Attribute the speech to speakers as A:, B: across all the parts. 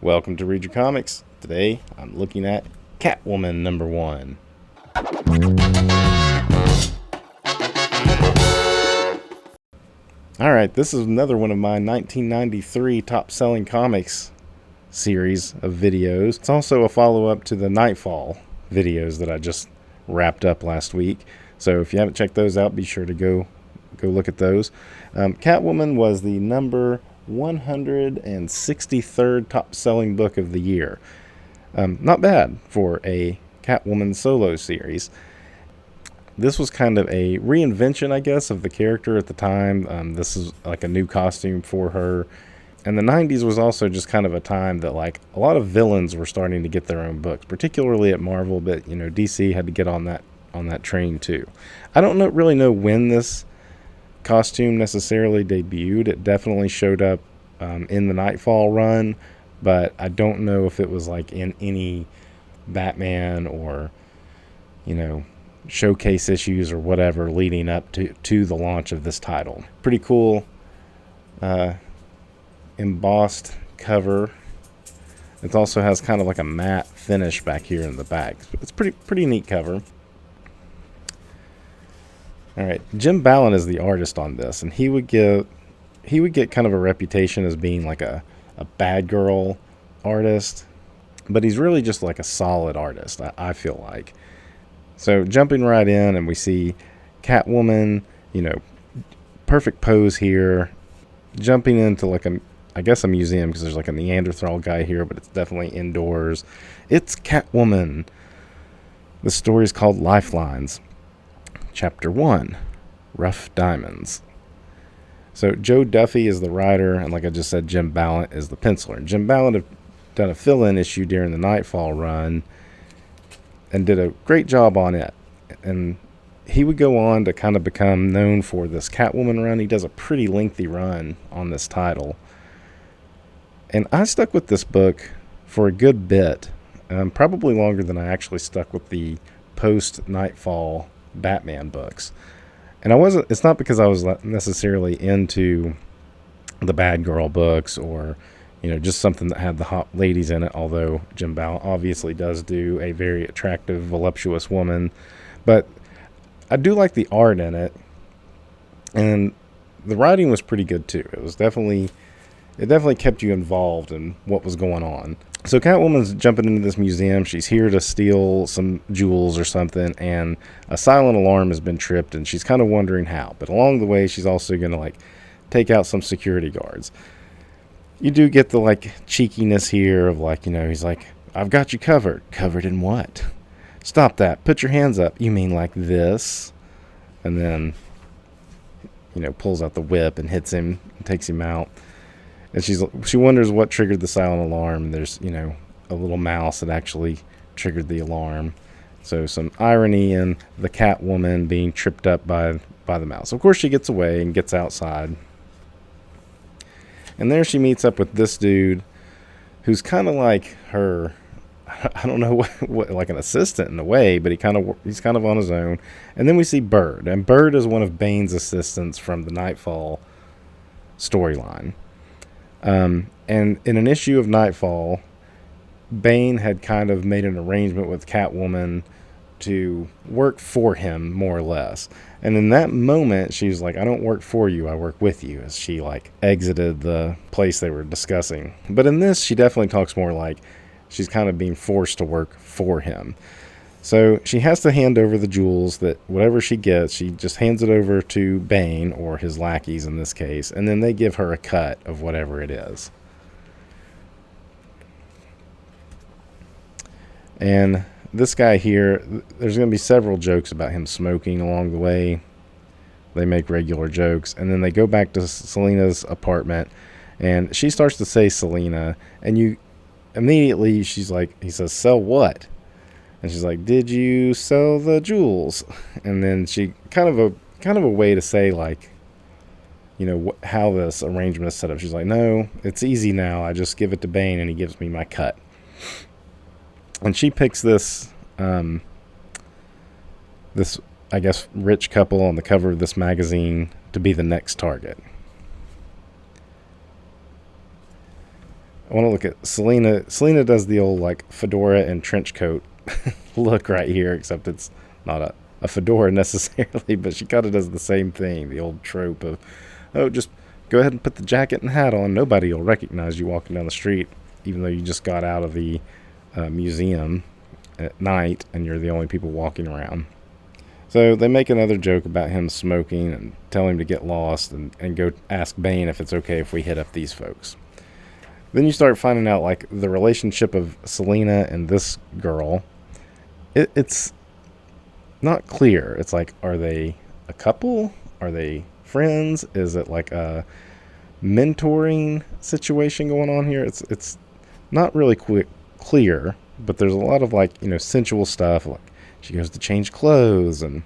A: Welcome to Read Your Comics. Today I'm looking at Catwoman #1. Alright, this is another one of my 1993 top-selling comics series of videos. It's also a follow-up to the Knightfall videos that I just wrapped up last week. So if you haven't checked those out, be sure to go look at those. Catwoman was the number 163rd top-selling book of the year. Not bad for a Catwoman solo series. This was kind of a reinvention, I guess, of the character at the time. This is like a new costume for her. And the 90s was also just kind of a time that like a lot of villains were starting to get their own books, particularly at Marvel, but DC had to get on that train too. I don't really know when this costume necessarily debuted. It definitely showed up in the Knightfall run, but I don't know if it was like in any Batman or showcase issues or whatever leading up to the launch of this title. Pretty cool embossed cover. It also has kind of like a matte finish back here in the back. It's pretty neat cover. All right, Jm Balent is the artist on this, and he would get kind of a reputation as being like a bad girl artist, but he's really just like a solid artist, I feel like. So jumping right in, and we see Catwoman, perfect pose here, jumping into like a museum, because there's like a Neanderthal guy here, but it's definitely indoors. It's Catwoman. The story is called Lifelines. Chapter 1, Rough Diamonds. So Joe Duffy is the writer, and like I just said, Jm Balent is the penciler. And Jm Balent have done a fill-in issue during the Knightfall run and did a great job on it. And he would go on to kind of become known for this Catwoman run. He does a pretty lengthy run on this title. And I stuck with this book for a good bit, probably longer than I actually stuck with the post-Knightfall Batman books. And it's not because I was necessarily into the bad girl books or just something that had the hot ladies in it, although Jm Balent obviously does do a very attractive, voluptuous woman. But I do like the art in it, and the writing was pretty good too. It definitely kept you involved in what was going on. So Catwoman's jumping into this museum. She's here to steal some jewels or something, and a silent alarm has been tripped, and she's kind of wondering how. But along the way, she's also going to take out some security guards. You do get the cheekiness here of he's like, I've got you covered. Covered in what? Stop that. Put your hands up. You mean like this? And then, pulls out the whip and hits him and takes him out. And she wonders what triggered the silent alarm. There's, a little mouse that actually triggered the alarm. So some irony in the Catwoman being tripped up by the mouse. Of course, she gets away and gets outside. And there she meets up with this dude who's kind of like her, I don't know what like an assistant in a way, but he's kind of on his own. And then we see Bird. And Bird is one of Bane's assistants from the Knightfall storyline. And in an issue of Knightfall, Bane had kind of made an arrangement with Catwoman to work for him, more or less. And in that moment, she's like, I don't work for you, I work with you, as she exited the place they were discussing. But in this, she definitely talks more like she's kind of being forced to work for him. So she has to hand over the jewels, that whatever she gets, she just hands it over to Bane, or his lackeys in this case, and then they give her a cut of whatever it is. And this guy here, there's going to be several jokes about him smoking along the way. They make regular jokes, and then they go back to Selina's apartment, and she starts to say Selina, and he says, sell what? And she's like, did you sell the jewels? And then she kind of a way to say how this arrangement is set up. She's like, no, it's easy now. I just give it to Bane and he gives me my cut. And she picks this I guess, rich couple on the cover of this magazine to be the next target. I want to look at Selena. Selena does the old like fedora and trench coat look right here, except it's not a fedora necessarily, but she kind of does the same thing. The old trope of, oh, just go ahead and put the jacket and hat on. Nobody will recognize you walking down the street, even though you just got out of the museum at night and you're the only people walking around. So they make another joke about him smoking and tell him to get lost and go ask Bane if it's okay if we hit up these folks. Then you start finding out like the relationship of Selena and this girl. It's not clear. It's like, are they a couple? Are they friends? Is it like a mentoring situation going on here? It's not really clear, but there's a lot of like, sensual stuff. Like she goes to change clothes and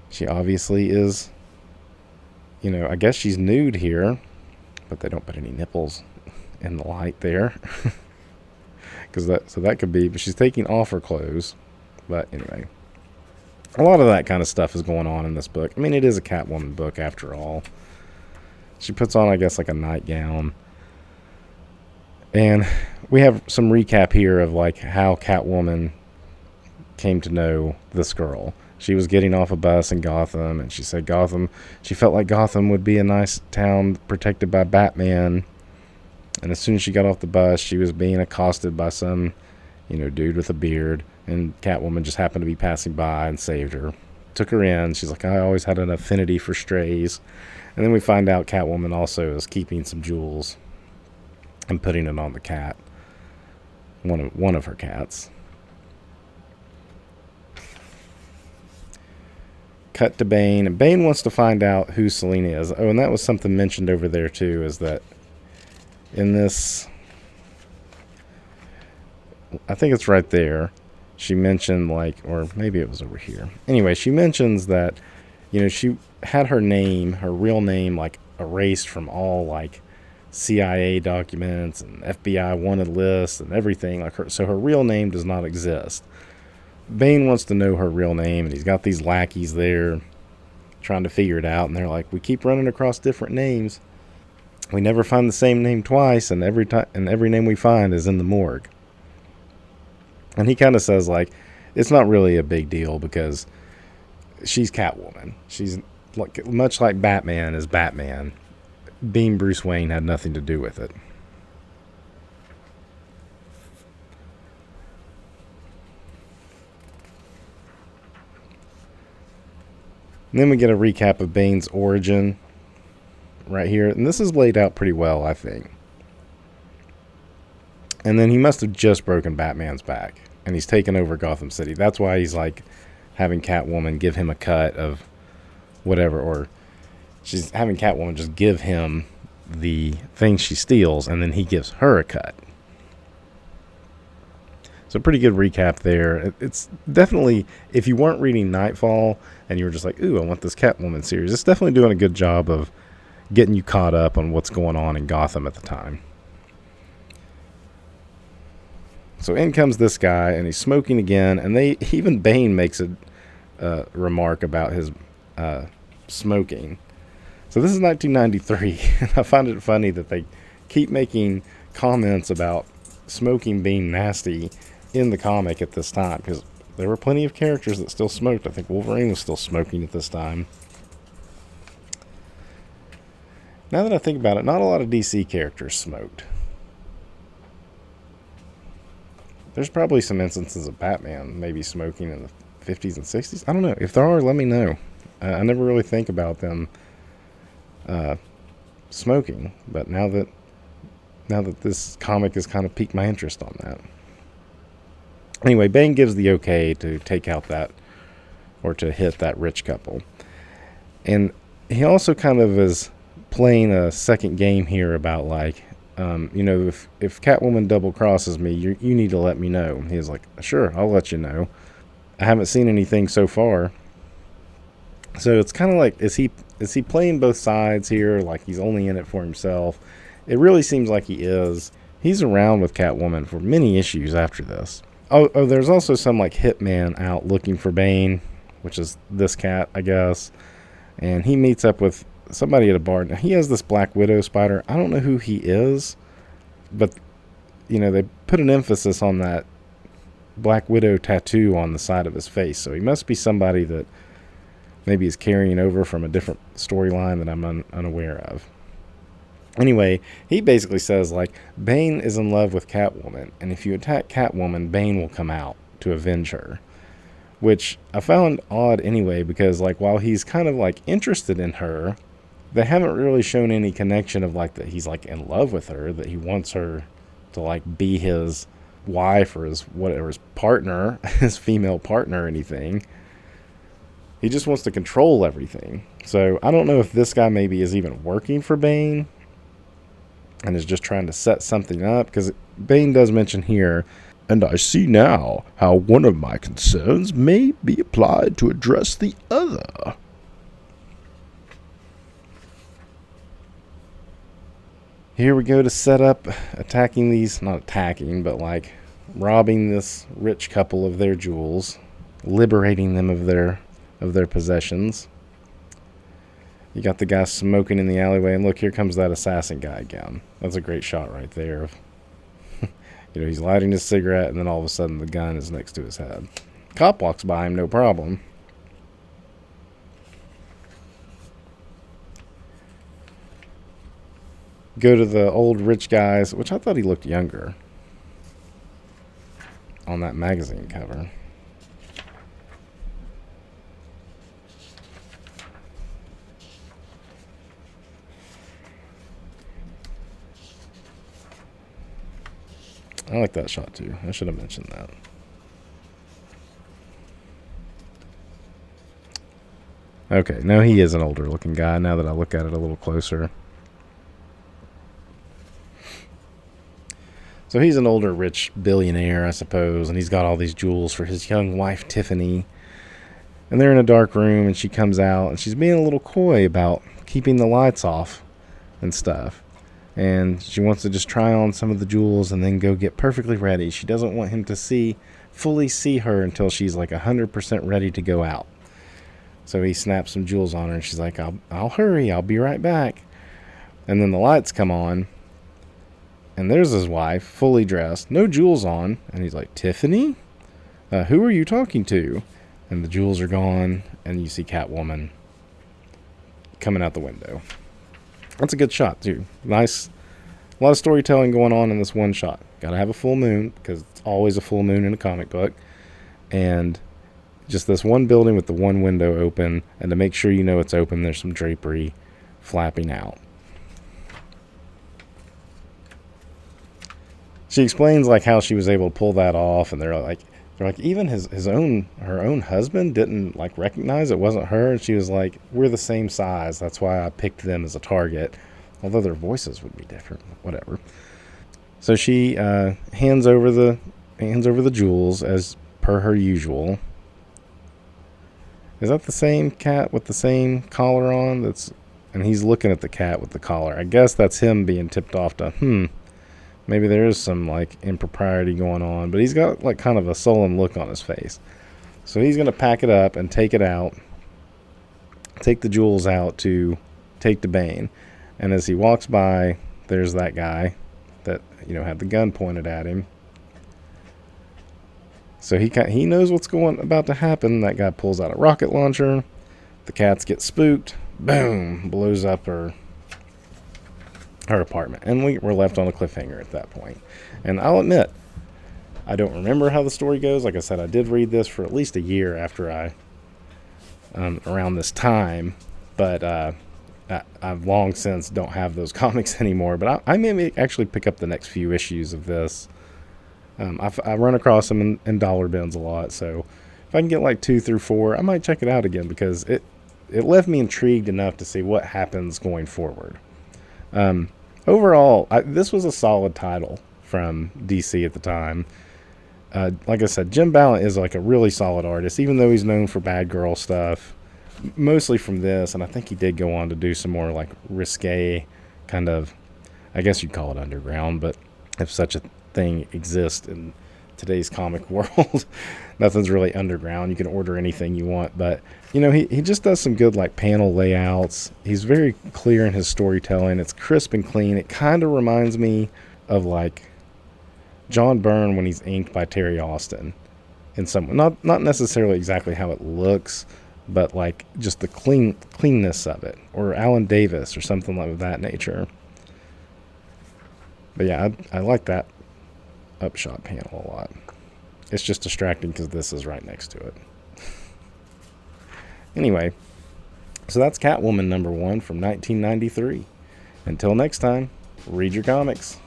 A: she obviously is, I guess she's nude here, but they don't put any nipples in the light there. So that could be, but she's taking off her clothes. But anyway, a lot of that kind of stuff is going on in this book. I mean, it is a Catwoman book after all. She puts on, I guess, like a nightgown. And we have some recap here of like how Catwoman came to know this girl. She was getting off a bus in Gotham, and she said she felt like Gotham would be a nice town protected by Batman. And as soon as she got off the bus, she was being accosted by some, dude with a beard. And Catwoman just happened to be passing by and saved her. Took her in. She's like, I always had an affinity for strays. And then we find out Catwoman also is keeping some jewels and putting it on the cat. One of her cats. Cut to Bane. And Bane wants to find out who Selena is. Oh, and that was something mentioned over there too, is that in this, I think it's right there, she mentioned like, or maybe it was over here. Anyway, she mentions that, she had her real name, like erased from all like CIA documents and FBI wanted lists and everything. So her real name does not exist. Bane wants to know her real name, and he's got these lackeys there trying to figure it out. And they're like, we keep running across different names. We never find the same name twice, and every name we find is in the morgue. And he kind of says, like, it's not really a big deal because she's Catwoman. She's like, much like Batman is Batman. Being Bruce Wayne had nothing to do with it. And then we get a recap of Bane's origin right here. And this is laid out pretty well, I think. And then he must have just broken Batman's back. And he's taken over Gotham City. That's why he's like having Catwoman give him a cut of whatever. Or she's having Catwoman just give him the thing she steals. And then he gives her a cut. So pretty good recap there. It's definitely, if you weren't reading Knightfall and you were just like, ooh, I want this Catwoman series, it's definitely doing a good job of getting you caught up on what's going on in Gotham at the time. So in comes this guy, and he's smoking again, and even Bane makes a remark about his smoking. So this is 1993, and I find it funny that they keep making comments about smoking being nasty in the comic at this time, because there were plenty of characters that still smoked. I think Wolverine was still smoking at this time. Now that I think about it, not a lot of DC characters smoked. There's probably some instances of Batman maybe smoking in the 50s and 60s. I don't know. If there are, let me know. I never really think about them smoking, but now that this comic has kind of piqued my interest on that. Anyway, Bane gives the okay to take out that, or to hit that rich couple. And he also kind of is playing a second game here about like, if Catwoman double crosses me, you need to let me know. He's like, sure, I'll let you know. I haven't seen anything so far. So it's kind of like, is he playing both sides here? Like he's only in it for himself? It really seems like he is. He's around with Catwoman for many issues after this. Oh, there's also some like hitman out looking for Bane, which is this cat, I guess. And he meets up with somebody at a bar. Now, he has this Black Widow spider. I don't know who he is. But, they put an emphasis on that Black Widow tattoo on the side of his face. So he must be somebody that maybe is carrying over from a different storyline that I'm unaware of. Anyway, he basically says, like, Bane is in love with Catwoman, and if you attack Catwoman, Bane will come out to avenge her. Which I found odd anyway, because, like, while he's kind of, like, interested in her, they haven't really shown any connection of, like, that he's, like, in love with her, that he wants her to, like, be his wife or his partner, his female partner or anything. He just wants to control everything. So I don't know if this guy maybe is even working for Bane and is just trying to set something up, because Bane does mention here, and I see now how one of my concerns may be applied to address the other. Here we go to set up attacking these, not attacking, but like robbing this rich couple of their jewels, liberating them of their possessions. You got the guy smoking in the alleyway, and look, here comes that assassin guy again. That's a great shot right there. He's lighting his cigarette, and then all of a sudden the gun is next to his head. Cop walks by him, no problem. Go to the old rich guys, which I thought he looked younger on that magazine cover. I like that shot too. I should have mentioned that. Okay, now he is an older looking guy now that I look at it a little closer. So he's an older rich billionaire, I suppose, and he's got all these jewels for his young wife, Tiffany. And they're in a dark room, and she comes out, and she's being a little coy about keeping the lights off and stuff. And she wants to just try on some of the jewels and then go get perfectly ready. She doesn't want him to fully see her until she's like 100% ready to go out. So he snaps some jewels on her, and she's like, I'll hurry, I'll be right back. And then the lights come on, and there's his wife, fully dressed, no jewels on. And he's like, Tiffany? Who are you talking to? And the jewels are gone, and you see Catwoman coming out the window. That's a good shot, too. Nice. A lot of storytelling going on in this one shot. Gotta have a full moon, because it's always a full moon in a comic book. And just this one building with the one window open, and to make sure you know it's open, there's some drapery flapping out. She explains like how she was able to pull that off, and they're like even her own husband didn't like recognize it wasn't her, and she was like, we're the same size, that's why I picked them as a target, although their voices would be different, whatever. So she hands over the jewels as per her usual. Is that the same cat with the same collar on? And he's looking at the cat with the collar. I guess that's him being tipped off to maybe there is some like impropriety going on, but he's got like kind of a sullen look on his face. So he's going to pack it up and take it out, take the jewels out to take to Bane. And as he walks by, there's that guy that, had the gun pointed at him. So he knows what's about to happen. That guy pulls out a rocket launcher. The cats get spooked. Boom! Blows up her apartment, and we're left on a cliffhanger at that point. And I'll admit, I don't remember how the story goes. Like I said, I did read this for at least a year after around this time, but I've long since don't have those comics anymore. But I may actually pick up the next few issues of this. I run across them in dollar bins a lot, so if I can get like 2 through 4, I might check it out again, because it left me intrigued enough to see what happens going forward. Overall, this was a solid title from DC at the time. Like I said, Jm Balent is like a really solid artist, even though he's known for Bad Girl stuff, mostly from this, and I think he did go on to do some more like risque kind of, I guess you'd call it underground, but if such a thing exists in today's comic world, nothing's really underground. You can order anything you want, but he just does some good like panel layouts. He's very clear in his storytelling. It's crisp and clean. It kind of reminds me of like John Byrne when he's inked by Terry Austin. In some, not necessarily exactly how it looks, but like just the cleanness of it, or Alan Davis or something like that nature. But yeah, I like that upshot panel a lot. It's just distracting because this is right next to it. Anyway, so that's Catwoman #1 from 1993. Until next time, read your comics.